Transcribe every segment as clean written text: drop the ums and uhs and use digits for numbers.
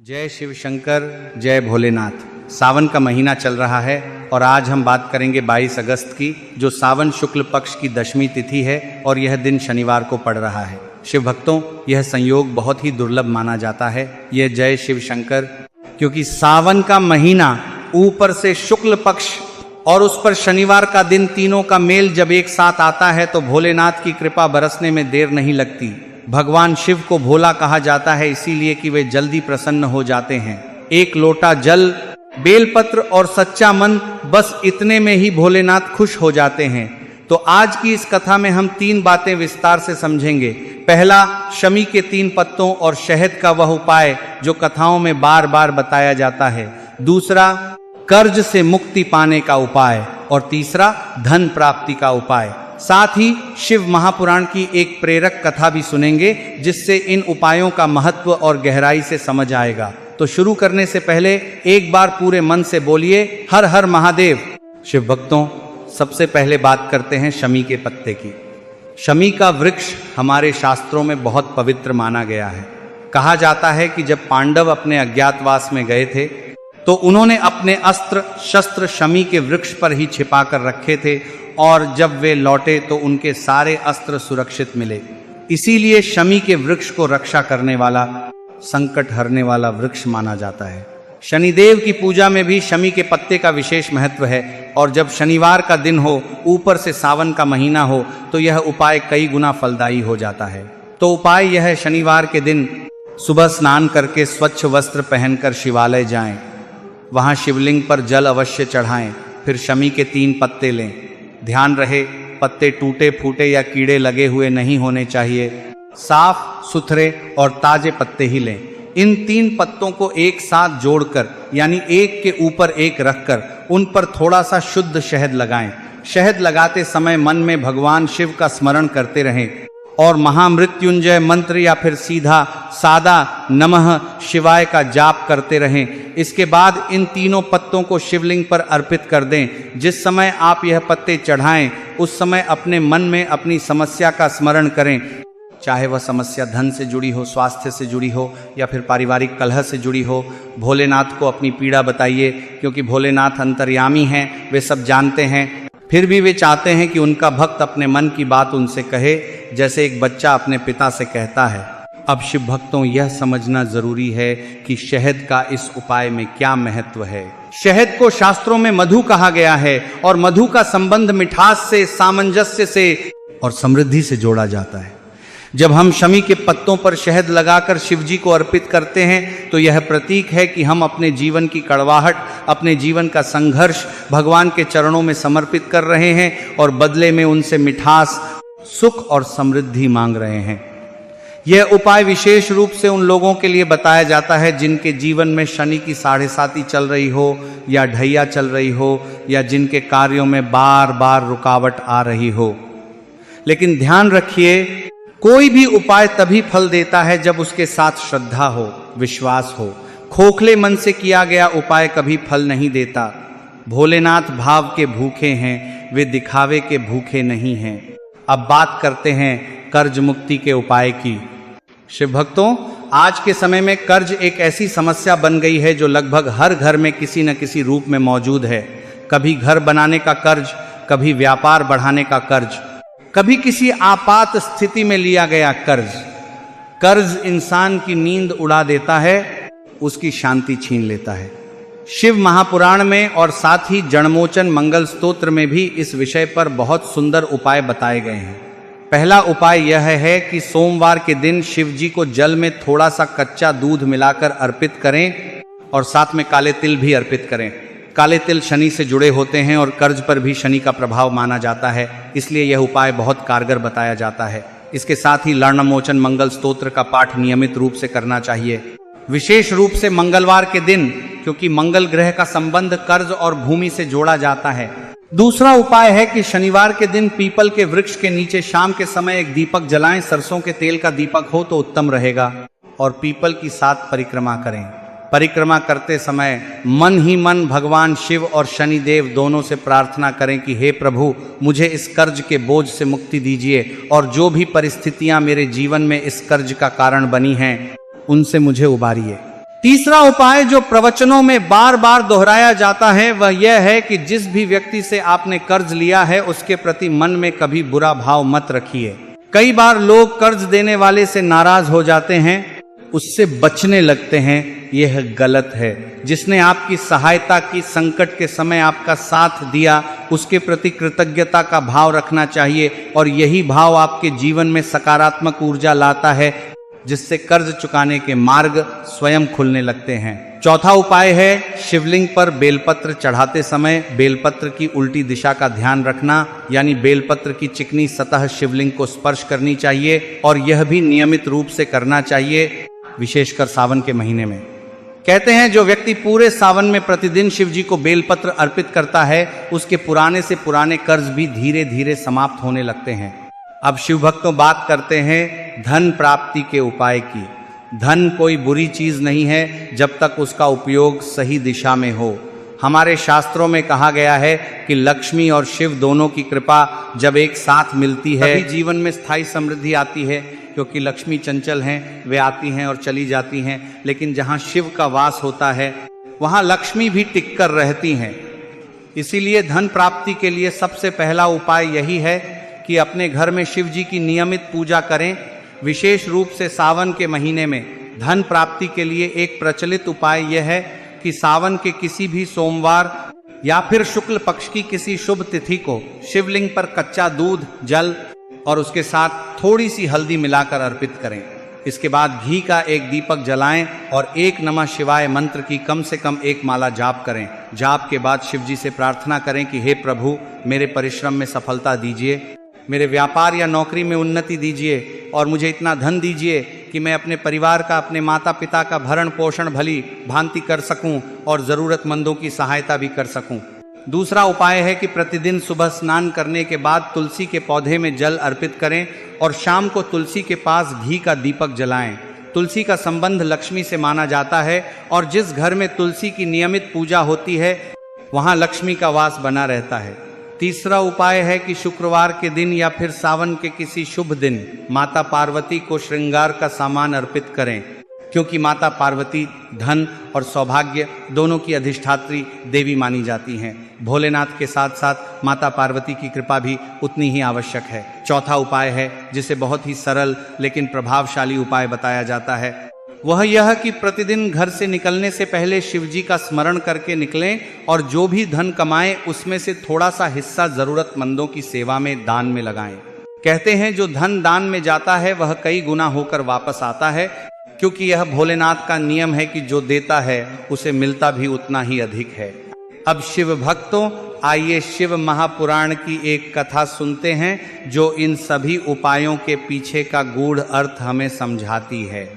जय शिव शंकर, जय भोलेनाथ। सावन का महीना चल रहा है और आज हम बात करेंगे 22 अगस्त की, जो सावन शुक्ल पक्ष की दशमी तिथि है और यह दिन शनिवार को पड़ रहा है। शिव भक्तों, यह संयोग बहुत ही दुर्लभ माना जाता है, यह जय शिव शंकर, क्योंकि सावन का महीना ऊपर से शुक्ल पक्ष और उस पर शनिवार का दिन, तीनों का मेल जब एक साथ आता है तो भोलेनाथ की कृपा बरसने में देर नहीं लगती। भगवान शिव को भोला कहा जाता है इसीलिए कि वे जल्दी प्रसन्न हो जाते हैं। एक लोटा जल, बेलपत्र और सच्चा मन, बस इतने में ही भोलेनाथ खुश हो जाते हैं। तो आज की इस कथा में हम 3 बातें विस्तार से समझेंगे। पहला, शमी के 3 पत्तों और शहद का वह उपाय जो कथाओं में बार बार बताया जाता है। दूसरा, कर्ज से मुक्ति पाने का उपाय। और तीसरा, धन प्राप्ति का उपाय। साथ ही शिव महापुराण की एक प्रेरक कथा भी सुनेंगे जिससे इन उपायों का महत्व और गहराई से समझ आएगा। तो शुरू करने से पहले एक बार पूरे मन से बोलिए हर हर महादेव। शिव भक्तों, सबसे पहले बात करते हैं शमी के पत्ते की। शमी का वृक्ष हमारे शास्त्रों में बहुत पवित्र माना गया है। कहा जाता है कि जब पांडव अपने अज्ञातवास में गए थे तो उन्होंने अपने अस्त्र शस्त्र शमी के वृक्ष पर ही छिपा कर रखे थे और जब वे लौटे तो उनके सारे अस्त्र सुरक्षित मिले। इसीलिए शमी के वृक्ष को रक्षा करने वाला, संकट हरने वाला वृक्ष माना जाता है। शनिदेव की पूजा में भी शमी के पत्ते का विशेष महत्व है और जब शनिवार का दिन हो, ऊपर से सावन का महीना हो, तो यह उपाय कई गुना फलदायी हो जाता है। तो उपाय यह है, शनिवार के दिन सुबह स्नान करके स्वच्छ वस्त्र पहनकर शिवालय जाएं, वहां शिवलिंग पर जल अवश्य चढ़ाएं, फिर शमी के 3 पत्ते लें। ध्यान रहे, पत्ते टूटे फूटे या कीड़े लगे हुए नहीं होने चाहिए, साफ सुथरे और ताजे पत्ते ही लें। इन 3 पत्तों को एक साथ जोड़कर, यानी एक के ऊपर एक रखकर, उन पर थोड़ा सा शुद्ध शहद लगाएं। शहद लगाते समय मन में भगवान शिव का स्मरण करते रहें और महामृत्युंजय मंत्र या फिर सीधा सादा नमः शिवाय का जाप करते रहें। इसके बाद इन तीनों पत्तों को शिवलिंग पर अर्पित कर दें। जिस समय आप यह पत्ते चढ़ाएं उस समय अपने मन में अपनी समस्या का स्मरण करें, चाहे वह समस्या धन से जुड़ी हो, स्वास्थ्य से जुड़ी हो या फिर पारिवारिक कलह से जुड़ी हो। भोलेनाथ को अपनी पीड़ा बताइए, क्योंकि भोलेनाथ अंतर्यामी हैं, वे सब जानते हैं। फिर भी वे चाहते हैं कि उनका भक्त अपने मन की बात उनसे कहे, जैसे एक बच्चा अपने पिता से कहता है। अब शिव भक्तों, यह समझना जरूरी है कि शहद का इस उपाय में क्या महत्व है। शहद को शास्त्रों में मधु कहा गया है और मधु का संबंध मिठास से, सामंजस्य से और समृद्धि से जोड़ा जाता है। जब हम शमी के पत्तों पर शहद लगाकर शिव जी को अर्पित करते हैं तो यह प्रतीक है कि हम अपने जीवन की कड़वाहट, अपने जीवन का संघर्ष भगवान के चरणों में समर्पित कर रहे हैं और बदले में उनसे मिठास, सुख और समृद्धि मांग रहे हैं। यह उपाय विशेष रूप से उन लोगों के लिए बताया जाता है जिनके जीवन में शनि की 7.5 चल रही हो या ढैया चल रही हो या जिनके कार्यों में बार बार रुकावट आ रही हो। लेकिन ध्यान रखिए, कोई भी उपाय तभी फल देता है जब उसके साथ श्रद्धा हो, विश्वास हो। खोखले मन से किया गया उपाय कभी फल नहीं देता। भोलेनाथ भाव के भूखे हैं, वे दिखावे के भूखे नहीं हैं। अब बात करते हैं कर्ज मुक्ति के उपाय की। शिव भक्तों, आज के समय में कर्ज एक ऐसी समस्या बन गई है जो लगभग हर घर में किसी न किसी रूप में मौजूद है। कभी घर बनाने का कर्ज, कभी व्यापार बढ़ाने का कर्ज, कभी किसी आपात स्थिति में लिया गया कर्ज। कर्ज इंसान की नींद उड़ा देता है, उसकी शांति छीन लेता है। शिव महापुराण में और साथ ही जड़मोचन मंगल स्तोत्र में भी इस विषय पर बहुत सुंदर उपाय बताए गए हैं। पहला उपाय यह है कि सोमवार के दिन शिव जी को जल में थोड़ा सा कच्चा दूध मिलाकर अर्पित करें और साथ में काले तिल भी अर्पित करें। काले तिल शनि से जुड़े होते हैं और कर्ज पर भी शनि का प्रभाव माना जाता है, इसलिए यह उपाय बहुत कारगर बताया जाता है। इसके साथ ही लर्णमोचन मंगल स्तोत्र का पाठ नियमित रूप से करना चाहिए, विशेष रूप से मंगलवार के दिन, क्योंकि मंगल ग्रह का संबंध कर्ज और भूमि से जोड़ा जाता है। दूसरा उपाय है कि शनिवार के दिन पीपल के वृक्ष के नीचे शाम के समय एक दीपक जलाएं। सरसों के तेल का दीपक हो तो उत्तम रहेगा और पीपल की 7 परिक्रमा करें। परिक्रमा करते समय मन ही मन भगवान शिव और शनिदेव दोनों से प्रार्थना करें कि हे प्रभु, मुझे इस कर्ज के बोझ से मुक्ति दीजिए और जो भी परिस्थितियां मेरे जीवन में इस कर्ज का कारण बनी हैं उनसे मुझे उबारिए। तीसरा उपाय जो प्रवचनों में बार बार दोहराया जाता है वह यह है कि जिस भी व्यक्ति से आपने कर्ज लिया है उसके प्रति मन में कभी बुरा भाव मत रखिए। कई बार लोग कर्ज देने वाले से नाराज हो जाते हैं, उससे बचने लगते हैं। यह गलत है। जिसने आपकी सहायता की, संकट के समय आपका साथ दिया, उसके प्रति कृतज्ञता का भाव रखना चाहिए और यही भाव आपके जीवन में सकारात्मक ऊर्जा लाता है, जिससे कर्ज चुकाने के मार्ग स्वयं खुलने लगते हैं। चौथा उपाय है शिवलिंग पर बेलपत्र चढ़ाते समय बेलपत्र की उल्टी दिशा का ध्यान रखना, यानी बेलपत्र की चिकनी सतह शिवलिंग को स्पर्श करनी चाहिए और यह भी नियमित रूप से करना चाहिए, विशेषकर सावन के महीने में। कहते हैं जो व्यक्ति पूरे सावन में प्रतिदिन शिव जी को बेलपत्र अर्पित करता है उसके पुराने से पुराने कर्ज भी धीरे धीरे समाप्त होने लगते हैं। अब शिव भक्तों बात करते हैं धन प्राप्ति के उपाय की। धन कोई बुरी चीज नहीं है जब तक उसका उपयोग सही दिशा में हो। हमारे शास्त्रों में कहा गया है कि लक्ष्मी और शिव दोनों की कृपा जब एक साथ मिलती है तभी जीवन में स्थायी समृद्धि आती है, क्योंकि लक्ष्मी चंचल हैं, वे आती हैं और चली जाती हैं, लेकिन जहाँ शिव का वास होता है वहाँ लक्ष्मी भी टिक कर रहती हैं। इसीलिए धन प्राप्ति के लिए सबसे पहला उपाय यही है कि अपने घर में शिव जी की नियमित पूजा करें। विशेष रूप से सावन के महीने में धन प्राप्ति के लिए एक प्रचलित उपाय यह है कि सावन के किसी भी सोमवार या फिर शुक्ल पक्ष की किसी शुभ तिथि को शिवलिंग पर कच्चा दूध, जल और उसके साथ थोड़ी सी हल्दी मिलाकर अर्पित करें। इसके बाद घी का एक दीपक जलाएं और एक नमः शिवाय मंत्र की कम से कम एक माला जाप करें। जाप के बाद शिव जी से प्रार्थना करें कि हे प्रभु, मेरे परिश्रम में सफलता दीजिए, मेरे व्यापार या नौकरी में उन्नति दीजिए और मुझे इतना धन दीजिए कि मैं अपने परिवार का, अपने माता पिता का भरण पोषण भली भांति कर सकूं और ज़रूरतमंदों की सहायता भी कर सकूं। दूसरा उपाय है कि प्रतिदिन सुबह स्नान करने के बाद तुलसी के पौधे में जल अर्पित करें और शाम को तुलसी के पास घी का दीपक जलाएं। तुलसी का संबंध लक्ष्मी से माना जाता है और जिस घर में तुलसी की नियमित पूजा होती है वहाँ लक्ष्मी का वास बना रहता है। तीसरा उपाय है कि शुक्रवार के दिन या फिर सावन के किसी शुभ दिन माता पार्वती को श्रृंगार का सामान अर्पित करें, क्योंकि माता पार्वती धन और सौभाग्य दोनों की अधिष्ठात्री देवी मानी जाती हैं। भोलेनाथ के साथ साथ माता पार्वती की कृपा भी उतनी ही आवश्यक है। चौथा उपाय है जिसे बहुत ही सरल लेकिन प्रभावशाली उपाय बताया जाता है, वह यह कि प्रतिदिन घर से निकलने से पहले शिव जी का स्मरण करके निकलें और जो भी धन कमाएं उसमें से थोड़ा सा हिस्सा जरूरतमंदों की सेवा में दान में लगाएं। कहते हैं जो धन दान में जाता है वह कई गुना होकर वापस आता है, क्योंकि यह भोलेनाथ का नियम है कि जो देता है उसे मिलता भी उतना ही अधिक है। अब शिव भक्तों, आइए शिव महापुराण की एक कथा सुनते हैं जो इन सभी उपायों के पीछे का गूढ़ अर्थ हमें समझाती है।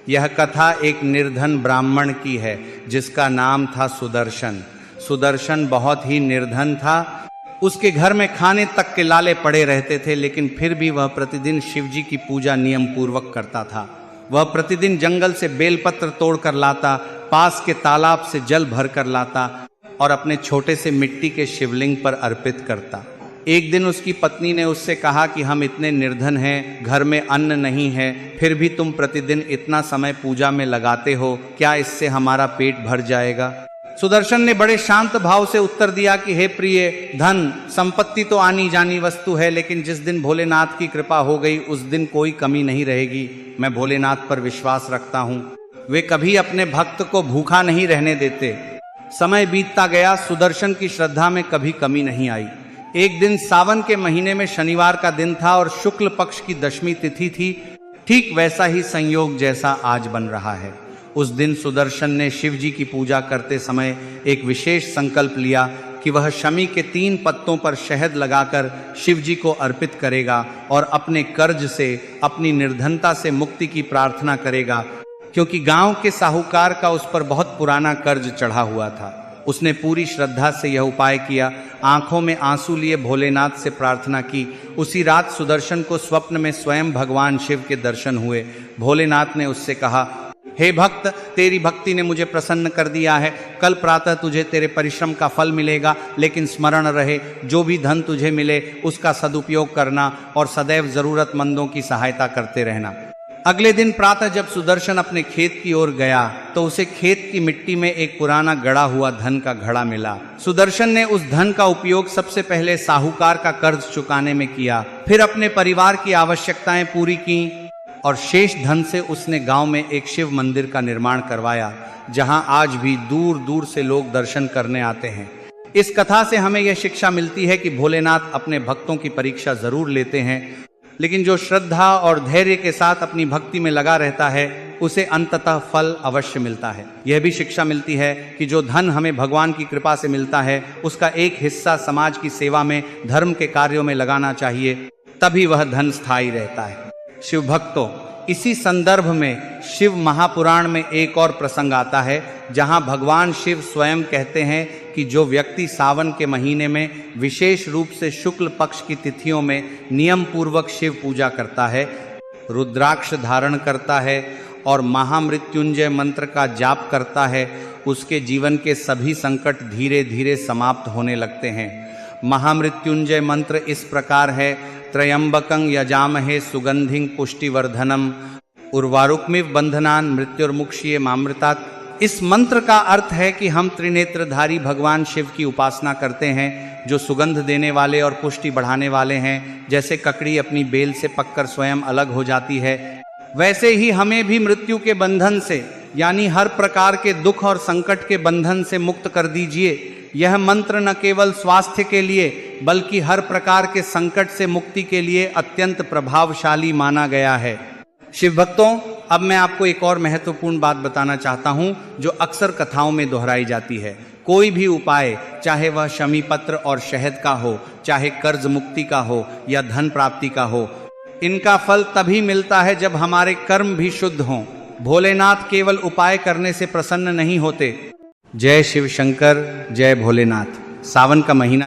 यह कथा एक निर्धन ब्राह्मण की है जिसका नाम था सुदर्शन। सुदर्शन बहुत ही निर्धन था। उसके घर में खाने तक के लाले पड़े रहते थे, लेकिन फिर भी वह प्रतिदिन शिव जी की पूजा नियम पूर्वक करता था। वह प्रतिदिन जंगल से बेलपत्र तोड़कर लाता, पास के तालाब से जल भर कर लाता और अपने छोटे से मिट्टी के शिवलिंग पर अर्पित करता। एक दिन उसकी पत्नी ने उससे कहा कि हम इतने निर्धन हैं, घर में अन्न नहीं है, फिर भी तुम प्रतिदिन इतना समय पूजा में लगाते हो, क्या इससे हमारा पेट भर जाएगा? सुदर्शन ने बड़े शांत भाव से उत्तर दिया कि हे प्रिय, धन संपत्ति तो आनी जानी वस्तु है, लेकिन जिस दिन भोलेनाथ की कृपा हो गई उस दिन कोई कमी नहीं रहेगी। मैं भोलेनाथ पर विश्वास रखता हूँ, वे कभी अपने भक्त को भूखा नहीं रहने देते। समय बीतता गया, सुदर्शन की श्रद्धा में कभी कमी नहीं आई। एक दिन सावन के महीने में शनिवार का दिन था और शुक्ल पक्ष की दशमी तिथि थी। ठीक वैसा ही संयोग जैसा आज बन रहा है। उस दिन सुदर्शन ने शिव जी की पूजा करते समय एक विशेष संकल्प लिया कि वह शमी के 3 पत्तों पर शहद लगाकर शिव जी को अर्पित करेगा और अपने कर्ज से, अपनी निर्धनता से मुक्ति की प्रार्थना करेगा, क्योंकि गांव के साहूकार का उस पर बहुत पुराना कर्ज चढ़ा हुआ था। उसने पूरी श्रद्धा से यह उपाय किया, आंखों में आंसू लिए भोलेनाथ से प्रार्थना की। उसी रात सुदर्शन को स्वप्न में स्वयं भगवान शिव के दर्शन हुए। भोलेनाथ ने उससे कहा, हे भक्त, तेरी भक्ति ने मुझे प्रसन्न कर दिया है। कल प्रातः तुझे तेरे परिश्रम का फल मिलेगा, लेकिन स्मरण रहे जो भी धन तुझे मिले उसका सदुपयोग करना और सदैव जरूरतमंदों की सहायता करते रहना। अगले दिन प्रातः जब सुदर्शन अपने खेत की ओर गया तो उसे खेत की मिट्टी में एक पुराना गड़ा हुआ धन का घड़ा मिला। सुदर्शन ने उस धन का उपयोग सबसे पहले साहूकार का कर्ज चुकाने में किया, फिर अपने परिवार की आवश्यकताएं पूरी की और शेष धन से उसने गांव में एक शिव मंदिर का निर्माण करवाया, जहां आज भी दूर दूर से लोग दर्शन करने आते हैं। इस कथा से हमें यह शिक्षा मिलती है कि भोलेनाथ अपने भक्तों की परीक्षा जरूर लेते हैं, लेकिन जो श्रद्धा और धैर्य के साथ अपनी भक्ति में लगा रहता है उसे अंततः फल अवश्य मिलता है। यह भी शिक्षा मिलती है कि जो धन हमें भगवान की कृपा से मिलता है उसका एक हिस्सा समाज की सेवा में, धर्म के कार्यों में लगाना चाहिए, तभी वह धन स्थायी रहता है। शिव भक्तों, इसी संदर्भ में शिव महापुराण में एक और प्रसंग आता है जहां भगवान शिव स्वयं कहते हैं कि जो व्यक्ति सावन के महीने में विशेष रूप से शुक्ल पक्ष की तिथियों में नियम पूर्वक शिव पूजा करता है, रुद्राक्ष धारण करता है और महामृत्युंजय मंत्र का जाप करता है, उसके जीवन के सभी संकट धीरे धीरे समाप्त होने लगते हैं। महामृत्युंजय मंत्र इस प्रकार है: त्रयंबकं यजामहे सुगंधिं पुष्टिवर्धनम उर्वारुकमिव बंधनान मृत्युर्मुक्षीय मामृतात्। इस मंत्र का अर्थ है कि हम त्रिनेत्रधारी भगवान शिव की उपासना करते हैं, जो सुगंध देने वाले और पुष्टि बढ़ाने वाले हैं। जैसे ककड़ी अपनी बेल से पककर स्वयं अलग हो जाती है, वैसे ही हमें भी मृत्यु के बंधन से, यानी हर प्रकार के दुख और संकट के बंधन से मुक्त कर दीजिए। यह मंत्र न केवल स्वास्थ्य के लिए बल्कि हर प्रकार के संकट से मुक्ति के लिए अत्यंत प्रभावशाली माना गया है। शिव भक्तों, अब मैं आपको एक और महत्वपूर्ण बात बताना चाहता हूं जो अक्सर कथाओं में दोहराई जाती है। कोई भी उपाय, चाहे वह शमी पत्र और शहद का हो, चाहे कर्ज मुक्ति का हो या धन प्राप्ति का हो, इनका फल तभी मिलता है जब हमारे कर्म भी शुद्ध हों। भोलेनाथ केवल उपाय करने से प्रसन्न नहीं होते। जय शिव शंकर, जय भोलेनाथ। सावन का महीना